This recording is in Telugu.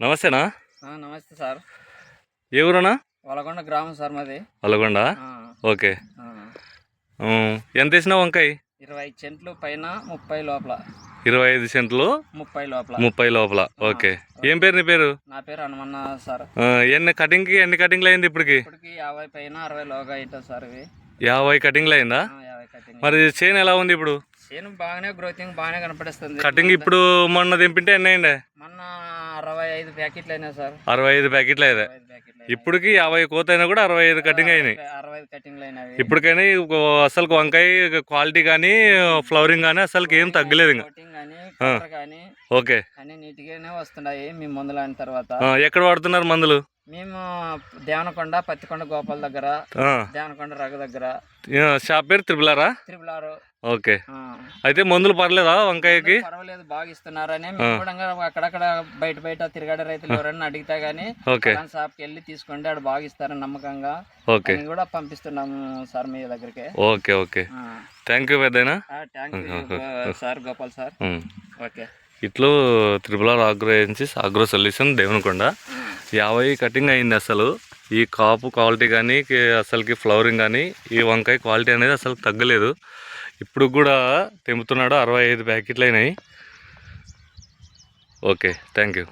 నమస్తేనా? నమస్తే సార్. ఏ ఊరన్నా? వలగొండ గ్రామం సార్ మాది. వలగొండ. ఓకే. ఎంత వేసినావు వంకాయ? 25 సెంట్లు పైన 30 లోపల. 25 సెంట్లు 30 లోపల. ఓకే. ఏం పేరు నీ పేరు? నా పేరు హనుమన్న సార్. ఎన్ని కటింగ్లు అయింది ఇప్పటికి? 50 పైన 60 లోగా అవుతుంది సార్. 50 కటింగ్లు అయిందా? 50 కటింగ్. మరి చేను ఎలా ఉంది ఇప్పుడు? చేను బాగానే గ్రోతింగ్ బాగానే కనపడిస్తుంది. కటింగ్ ఇప్పుడు మొన్న దింపింటే ఎన్ని అయిందా? మొన్న 65 ప్యాకెట్లు అయినా సార్. 65 ప్యాకెట్లు అయ్యాయి. ఇప్పటికి 50 కోత అయినా కూడా 65 కటింగ్ అయినాయి. 60 కటింగ్లు అయినాయి. ఇప్పటికైనా అసలు వంకాయ క్వాలిటీ కానీ ఫ్లవరింగ్ కానీ అసలు ఏం తగ్గలేదు ఇంకా. ఓకే. అన్ని నీట్గానే వస్తున్నాయి మీ మందులు అయిన తర్వాత. ఎక్కడ వాడుతున్నారు మందులు? మేము దేవనకొండ పత్తికొండ గోపాల దగ్గర, దేవనకొండ రగ దగ్గర. షాప్ పేరు త్రిబులారా? త్రిబులారు. ఓకే. అయితే మందులు పర్లేదా వంకాయకి? పర్వాలేదు, బాగా ఇస్తున్నారని అక్కడక్కడ బయట తిరగడే రైతులు ఎవరైనా అడిగితే గానీ షాప్ కి వెళ్ళి తీసుకోండి, ఆడ బాగా ఇస్తారని నమ్మకంగా కూడా పంపిస్తున్నాము సార్ మీ దగ్గరికి. ఓకే ఓకే, థ్యాంక్ యూ పెద్దనా. Thank you sir Gopal sir. Okay. ఇట్లో triple R agro agencies agro solution Devanakonda 50 cutting అయింది. అసలు ఈ కాపు క్వాలిటీ కానీ అసలుకి ఫ్లవరింగ్ కానీ ఈ వంకాయ క్వాలిటీ అనేది అసలు తగ్గలేదు. ఇప్పుడు కూడా తెంపుతున్నాడు. 65 ప్యాకెట్లు అయినాయి. Okay, thank you.